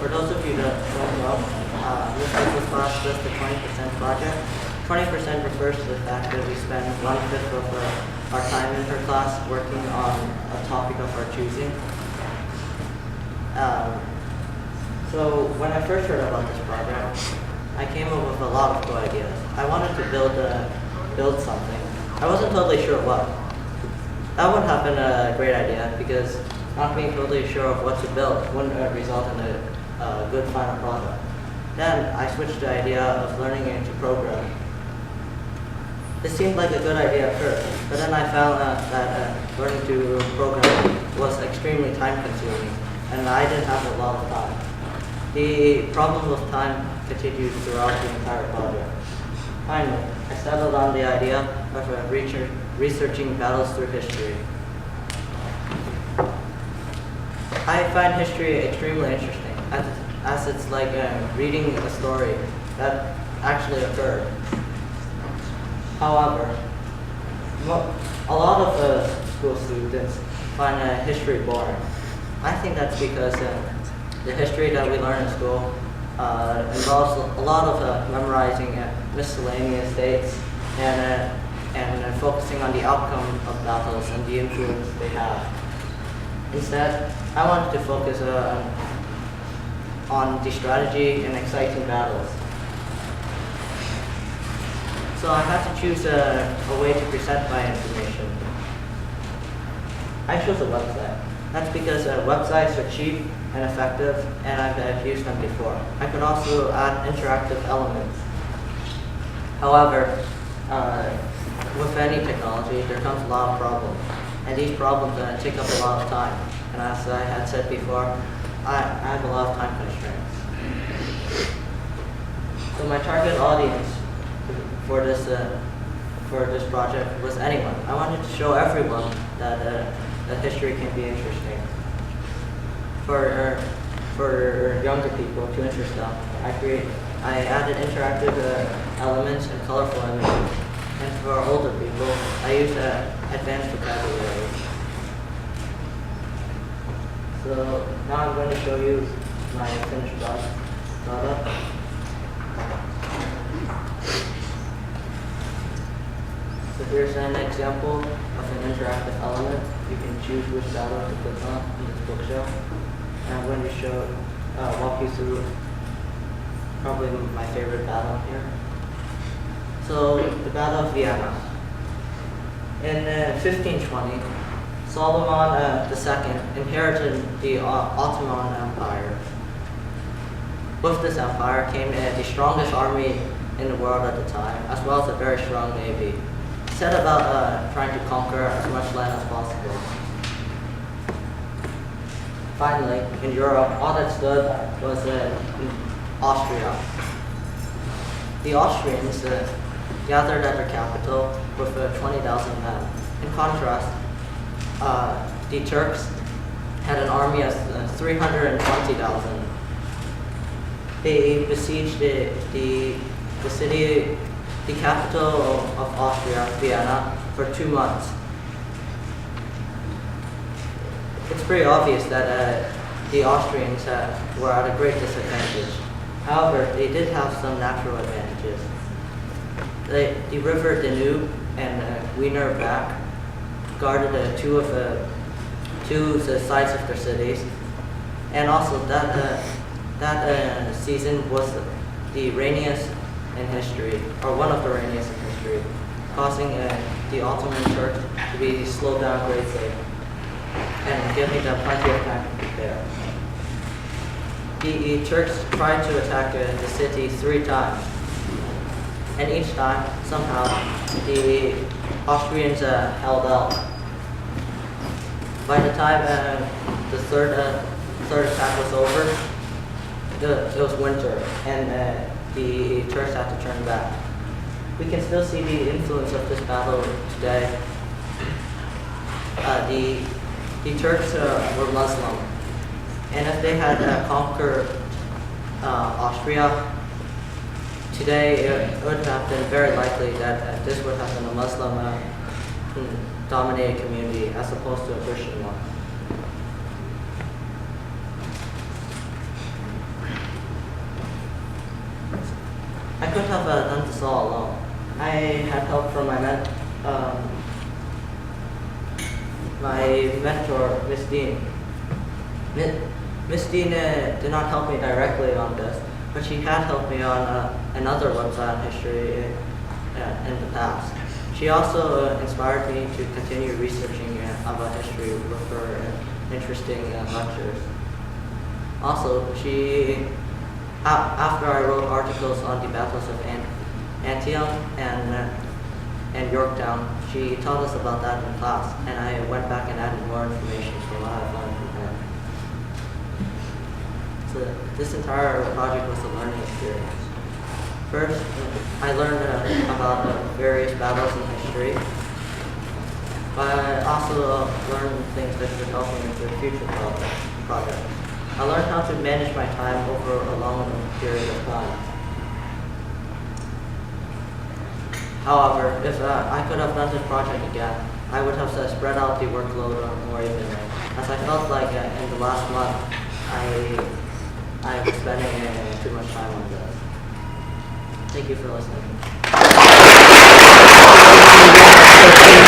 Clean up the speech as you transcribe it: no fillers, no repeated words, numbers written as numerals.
For those of you that don't know, this business class does the 20% project. 20% refers to the fact that we spend 1/5 of our time in her class working on a topic of our choosing. So when I first heard about this project, I came up with a lot of cool ideas. I wanted to build something. I wasn't totally sure what. That wouldn't have been a great idea because not being totally sure of what to build wouldn't result in a good final product. Then I switched the idea of learning to program. This seemed like a good idea at first, but then I found out that learning to program was extremely time consuming, and I didn't have a lot of time. The problem with time continued throughout the entire project. Finally, I settled on the idea of researching battles through history. I find history extremely interesting, as it's like reading a story that actually occurred. However, a lot of school students find history boring. I think that's because the history that we learn in school involves a lot of memorizing miscellaneous dates and focusing on the outcome of battles and the influence they have. Instead, I wanted to focus on the strategy and exciting battles. So I had to choose a way to present my information. I chose a website. That's because websites are cheap and effective, and I've used them before. I could also add interactive elements. However, with any technology, there comes a lot of problems, and these problems take up a lot of time. And as I had said before, I have a lot of time constraints. So my target audience for this project was anyone. I wanted to show everyone that history can be interesting. For younger people to interest them, I added interactive elements and colorful images. And for older people, I used advanced vocabulary. So now I'm going to show you my finished product. So here's an example of an interactive element. You can choose which battle to click on in this bookshelf. And I'm going to walk you through probably my favorite battle here. So the Battle of Vienna. In 1520, Solomon II inherited the Ottoman Empire. With this empire came the strongest army in the world at the time, as well as a very strong navy. He set about trying to conquer as much land as possible. Finally, in Europe, all that stood was Austria. The Austrians gathered at their capital with 20,000 men. In contrast, the Turks had an army of 320,000. They besieged the city, the capital of Austria, Vienna, for 2 months. It's pretty obvious that the Austrians were at a great disadvantage. However, they did have some natural advantages. The river Danube and Wiener Bach guarded two of the sides of their cities, and also that season was the rainiest in history, or one of the rainiest in history, causing the Ottoman Turks to be slowed down greatly and giving them plenty of time to prepare. The Turks tried to attack the city 3 times, and each time, somehow, the Austrians held out. By the time the third attack was over, it was winter, and the Turks had to turn back. We can still see the influence of this battle today. The Turks were Muslim, and if they had conquered Austria, today it would have been very likely that this would have been a Muslim-dominated community as opposed to a Christian one. have done this all alone. I had help from my mentor, Miss Dean. Miss Dean did not help me directly on this, but she had helped me on another website on history in the past. She also inspired me to continue researching about history with her interesting lectures. Also, after I wrote articles on the battles of Antietam and Yorktown, she taught us about that in class, and I went back and added more information from what I've learned from her. So this entire project was a learning experience. First, I learned about various battles in history, but I also learned things that could help me with the future projects. I learned how to manage my time over a long period of time. However, if I could have done this project again, I would have spread out the workload more evenly, as I felt like in the last month I was spending too much time on this. Thank you for listening.